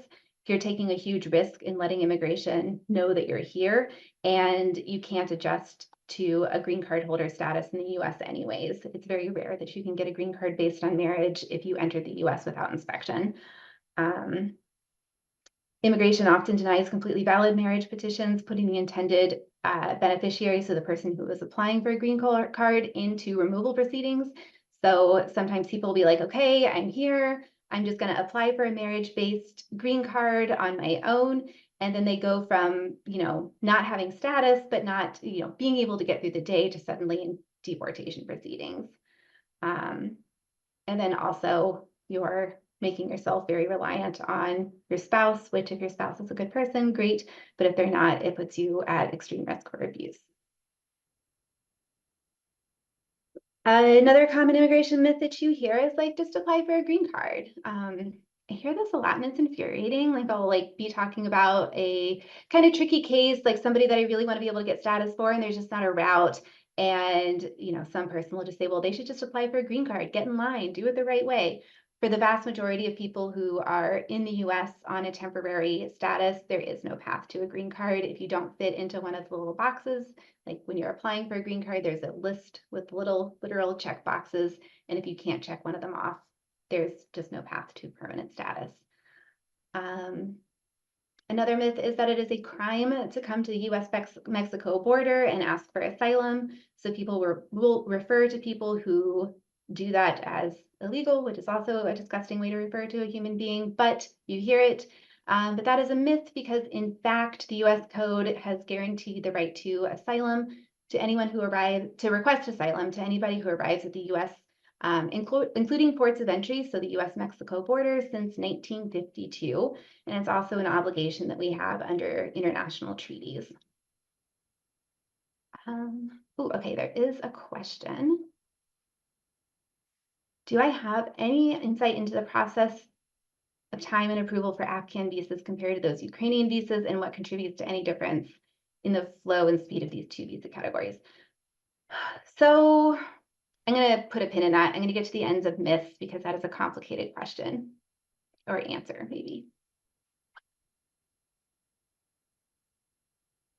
you're taking a huge risk in letting immigration know that you're here, and you can't adjust to a green card holder status in the US anyways. It's very rare that you can get a green card based on marriage if you enter the US without inspection. Immigration often denies completely valid marriage petitions, putting the intended beneficiary, so the person who is applying for a green card, into removal proceedings. So sometimes people will be like, okay, I'm here, I'm just going to apply for a marriage-based green card on my own. And then they go from, you know, not having status, but not, you know, being able to get through the day to suddenly in deportation proceedings. And then also you're making yourself very reliant on your spouse, which if your spouse is a good person, great. But if they're not, it puts you at extreme risk for abuse. Another common immigration myth that you hear is like, just apply for a green card. I hear this a lot and it's infuriating. Like I'll like be talking about a kind of tricky case, like somebody that I really want to be able to get status for, and there's just not a route. And, you know, some person will just say, well, they should just apply for a green card, get in line, do it the right way. For the vast majority of people who are in the US on a temporary status, there is no path to a green card. If you don't fit into one of the little boxes, like when you're applying for a green card, there's a list with little literal check boxes. And if you can't check one of them off, there's just no path to permanent status. Another myth is that it is a crime to come to the US-Mexico border and ask for asylum. So people will refer to people who do that as illegal, which is also a disgusting way to refer to a human being, but you hear it. But that is a myth because in fact, the US Code has guaranteed the right to asylum to anyone who to request asylum to anybody who arrives at the US, including ports of entry, so the US-Mexico border, since 1952. And it's also an obligation that we have under international treaties. Okay, there is a question. Do I have any insight into the process of time and approval for Afghan visas compared to those Ukrainian visas, and what contributes to any difference in the flow and speed of these two visa categories? So I'm going to put a pin in that. I'm going to get to the ends of myths because that is a complicated question or answer, maybe.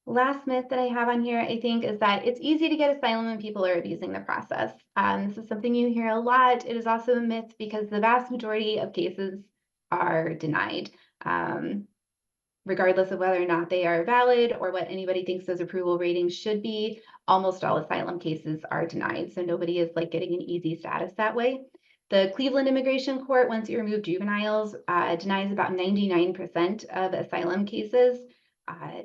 Last myth that I have on here, I think, is that it's easy to get asylum when people are abusing the process. This is something you hear a lot. It is also a myth because the vast majority of cases are denied, regardless of whether or not they are valid or what anybody thinks those approval ratings should be. Almost all asylum cases are denied, so nobody is like getting an easy status that way. The Cleveland Immigration Court, once you remove juveniles, denies about 99% of asylum cases.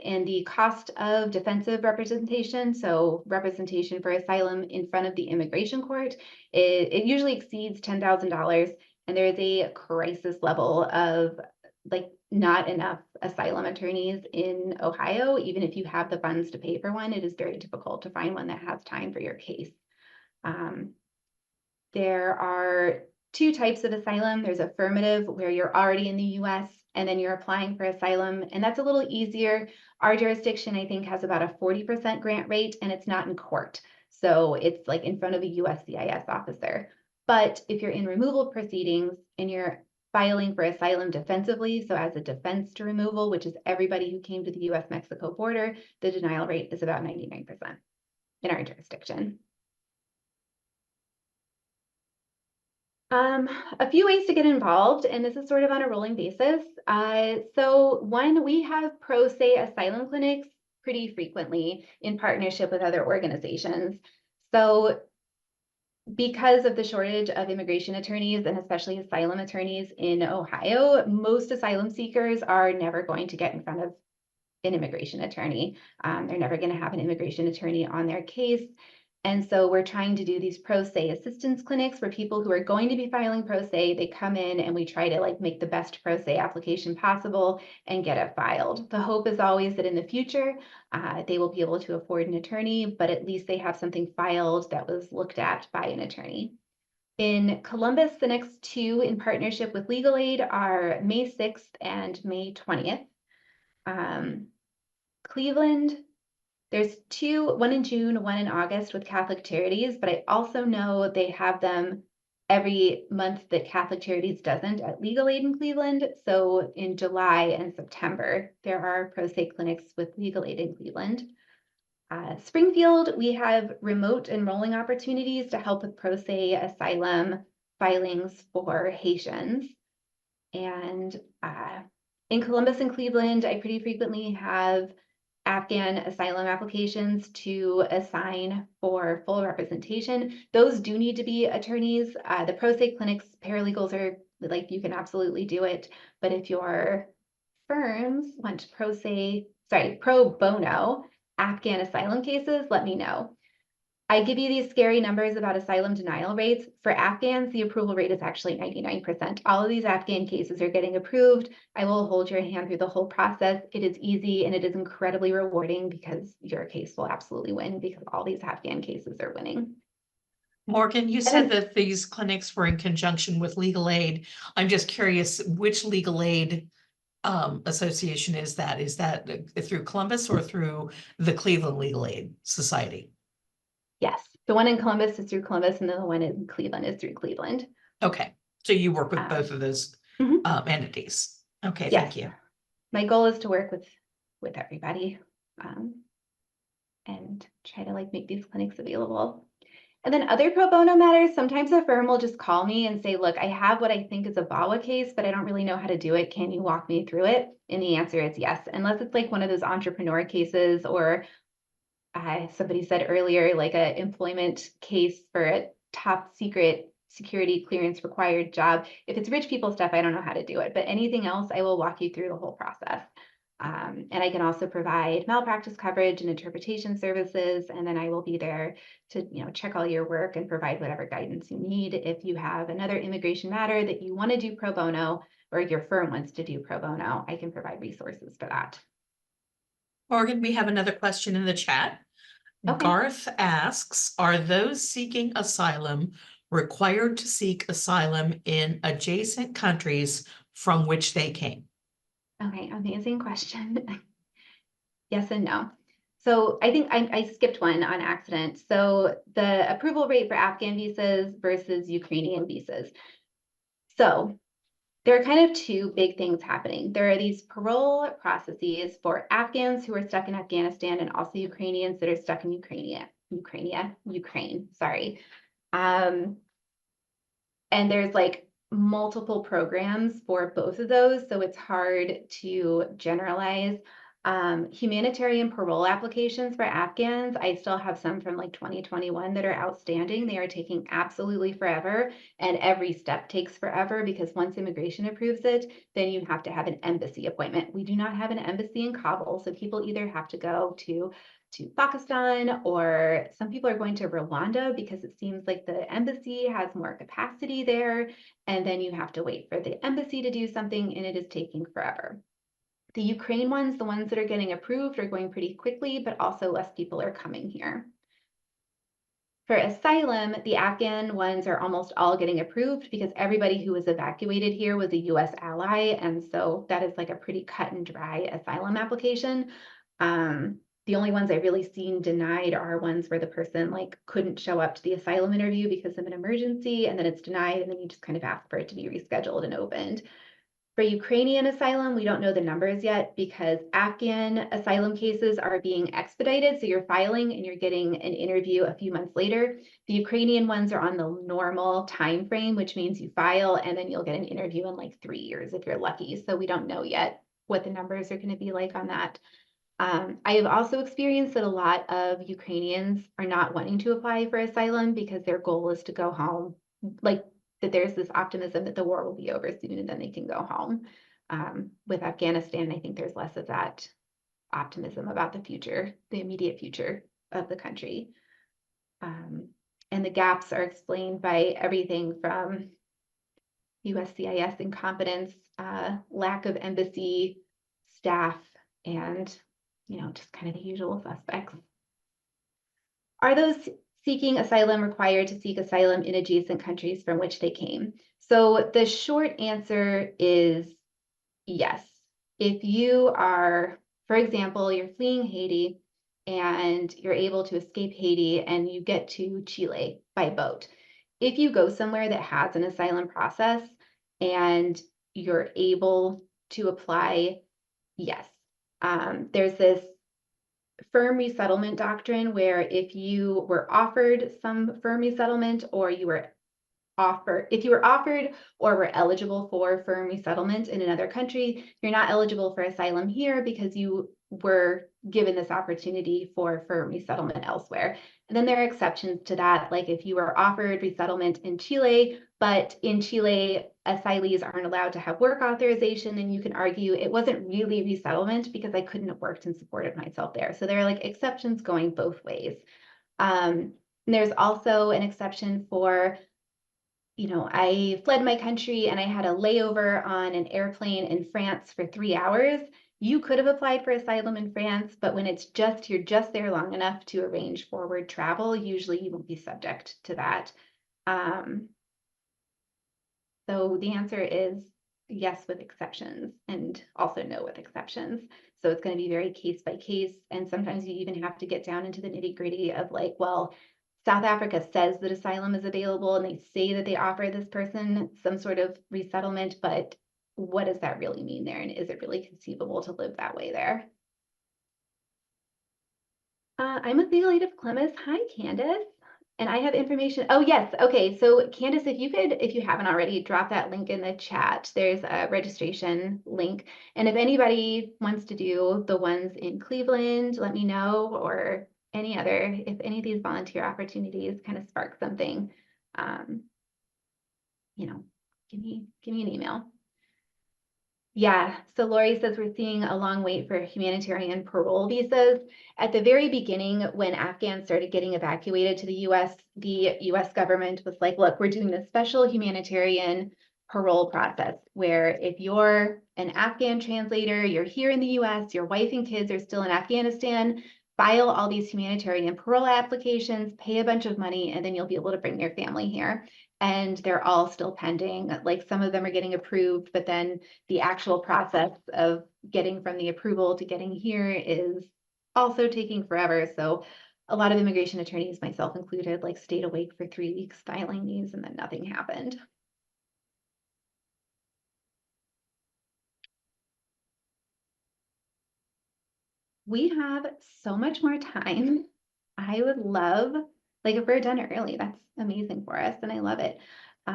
And the cost of defensive representation, so representation for asylum in front of the immigration court, it usually exceeds $10,000. And there is a crisis level of like not enough asylum attorneys in Ohio. Even if you have the funds to pay for one, it is very difficult to find one that has time for your case. There are two types of asylum. There's affirmative, where you're already in the US and then you're applying for asylum, and that's a little easier. Our jurisdiction, I think, has about a 40% grant rate, and it's not in court. So it's like in front of a USCIS officer. But if you're in removal proceedings and you're filing for asylum defensively, so as a defense to removal, which is everybody who came to the US-Mexico border, the denial rate is about 99% in our jurisdiction. A few ways to get involved, and this is sort of on a rolling basis. So one, we have pro se asylum clinics pretty frequently in partnership with other organizations. So because of the shortage of immigration attorneys and especially asylum attorneys in Ohio, most asylum seekers are never going to get in front of an immigration attorney. They're never going to have an immigration attorney on their case. And so we're trying to do these pro se assistance clinics where people who are going to be filing pro se, they come in and we try to like make the best pro se application possible and get it filed. The hope is always that in the future, they will be able to afford an attorney, but at least they have something filed that was looked at by an attorney. In Columbus, the next two in partnership with Legal Aid are May 6th and May 20th. Cleveland, there's two, one in June, one in August with Catholic Charities, but I also know they have them every month that Catholic Charities doesn't at Legal Aid in Cleveland. So in July and September, there are pro se clinics with Legal Aid in Cleveland. Springfield, we have remote enrolling opportunities to help with pro se asylum filings for Haitians. And in Columbus and Cleveland, I pretty frequently have Afghan asylum applications to assign for full representation. Those do need to be attorneys. The pro se clinics, paralegals are like, you can absolutely do it. But if your firms want pro bono Afghan asylum cases, let me know. I give you these scary numbers about asylum denial rates. For Afghans, the approval rate is actually 99%. All of these Afghan cases are getting approved. I will hold your hand through the whole process. It is easy and it is incredibly rewarding because your case will absolutely win because all these Afghan cases are winning. Morgan, you said that these clinics were in conjunction with Legal Aid. I'm just curious, which Legal Aid association is that? Is that through Columbus or through the Cleveland Legal Aid Society? Yes, the one in Columbus is through Columbus and then the one in Cleveland is through Cleveland. Okay, so you work with both of those entities. Okay, yes. Thank you. My goal is to work with everybody and try to like make these clinics available. And then other pro bono matters, sometimes a firm will just call me and say, look, I have what I think is a VAWA case, but I don't really know how to do it. Can you walk me through it? And the answer is yes, unless it's like one of those entrepreneur cases or somebody said earlier, like an employment case for a top secret security clearance required job. If it's rich people stuff, I don't know how to do it, but anything else, I will walk you through the whole process. And I can also provide malpractice coverage and interpretation services, and then I will be there to check all your work and provide whatever guidance you need. If you have another immigration matter that you want to do pro bono, or your firm wants to do pro bono, I can provide resources for that. Morgan, we have another question in the chat. Okay. Garth asks, are those seeking asylum required to seek asylum in adjacent countries from which they came? Okay, amazing question. Yes and no. So I think I skipped one on accident. So the approval rate for Afghan visas versus Ukrainian visas. So there are kind of two big things happening. There are these parole processes for Afghans who are stuck in Afghanistan and also Ukrainians that are stuck in Ukraine, sorry. And there's like multiple programs for both of those, so it's hard to generalize. Humanitarian parole applications for Afghans, I still have some from like 2021 that are outstanding. They are taking absolutely forever, and every step takes forever because once immigration approves it, then you have to have an embassy appointment. We do not have an embassy in Kabul, so people either have to go to Pakistan, or some people are going to Rwanda because it seems like the embassy has more capacity there, and then you have to wait for the embassy to do something, and it is taking forever. The Ukraine ones, the ones that are getting approved, are going pretty quickly, but also less people are coming here. For asylum, the Afghan ones are almost all getting approved because everybody who was evacuated here was a US ally, and so that is like a pretty cut and dry asylum application. The only ones I've really seen denied are ones where the person like couldn't show up to the asylum interview because of an emergency, and then it's denied, and then you just kind of ask for it to be rescheduled and opened. For Ukrainian asylum, we don't know the numbers yet because Afghan asylum cases are being expedited. So you're filing and you're getting an interview a few months later. The Ukrainian ones are on the normal time frame, which means you file and then you'll get an interview in like 3 years if you're lucky. So we don't know yet what the numbers are going to be like on that. I have also experienced that a lot of Ukrainians are not wanting to apply for asylum because their goal is to go home, like that there's this optimism that the war will be over soon and then they can go home. With Afghanistan, I think there's less of that optimism about the future, the immediate future of the country. And the gaps are explained by everything from USCIS incompetence, lack of embassy staff, and just kind of the usual suspects. Are those seeking asylum required to seek asylum in adjacent countries from which they came? So the short answer is yes. If you are, for example, you're fleeing Haiti and you're able to escape Haiti and you get to Chile by boat. If you go somewhere that has an asylum process and you're able to apply, yes. There's this firm resettlement doctrine where if you were offered some firm resettlement or if you were offered or were eligible for firm resettlement in another country, you're not eligible for asylum here because you were given this opportunity for firm resettlement elsewhere. And then there are exceptions to that, like if you were offered resettlement in Chile, but in Chile, asylees aren't allowed to have work authorization, then you can argue it wasn't really resettlement because I couldn't have worked and supported myself there. So there are like exceptions going both ways. There's also an exception for I fled my country and I had a layover on an airplane in France for 3 hours. You could have applied for asylum in France, but when you're just there long enough to arrange forward travel, usually you won't be subject to that. So the answer is yes with exceptions and also no with exceptions. So it's going to be very case by case. And sometimes you even have to get down into the nitty gritty of like, well, South Africa says that asylum is available and they say that they offer this person some sort of resettlement, but what does that really mean there? And is it really conceivable to live that way there? I'm with Legal Aid of Columbus. Hi, Candace. And I have information. Oh, yes. Okay. So Candace, if you haven't already, drop that link in the chat. There's a registration link. And if anybody wants to do the ones in Cleveland, let me know, or if any of these volunteer opportunities kind of spark something, give me an email. Yeah, so Lori says we're seeing a long wait for humanitarian parole visas. At the very beginning, when Afghans started getting evacuated to the US government was like, look, we're doing this special humanitarian parole process where if you're an Afghan translator, you're here in the US, your wife and kids are still in Afghanistan, file all these humanitarian parole applications, pay a bunch of money, and then you'll be able to bring your family here. And they're all still pending. Like some of them are getting approved, but then the actual process of getting from the approval to getting here is also taking forever. So a lot of immigration attorneys, myself included, like stayed awake for 3 weeks filing these and then nothing happened. We have so much more time. I would love, like if we're done early, that's amazing for us and I love it. But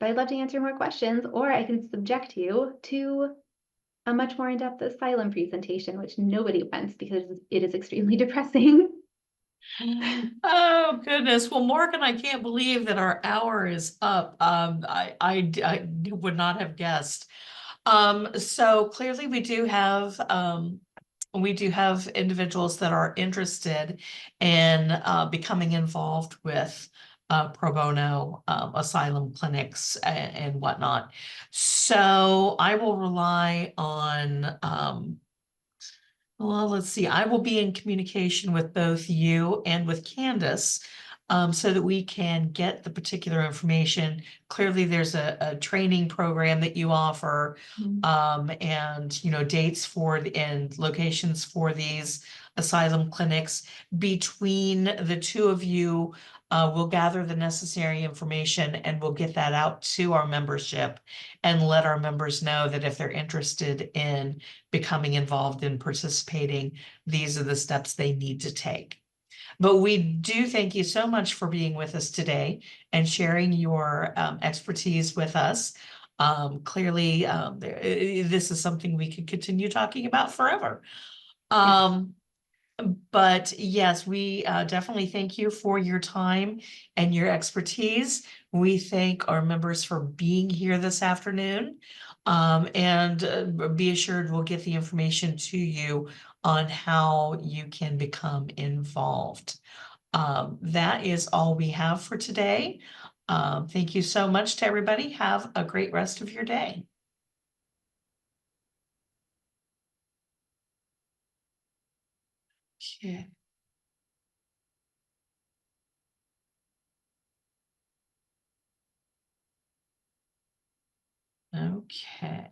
I'd love to answer more questions, or I can subject you to a much more in-depth asylum presentation, which nobody wants because it is extremely depressing. Oh, goodness. Well, Morgan, I can't believe that our hour is up. I would not have guessed. So clearly we do have individuals that are interested in becoming involved with pro bono asylum clinics and whatnot. So I will rely on well, let's see, I will be in communication with both you and with Candace so that we can get the particular information. Clearly, there's a training program that you offer and, you know, dates for the and locations for these asylum clinics. Between the two of you, we'll gather the necessary information and we'll get that out to our membership and let our members know that if they're interested in becoming involved in participating, these are the steps they need to take. But we do thank you so much for being with us today and sharing your expertise with us. Clearly, this is something we could continue talking about forever. But yes, we definitely thank you for your time and your expertise. We thank our members for being here this afternoon. And be assured we'll get the information to you on how you can become involved. That is all we have for today. Thank you so much to everybody. Have a great rest of your day. Okay. Okay.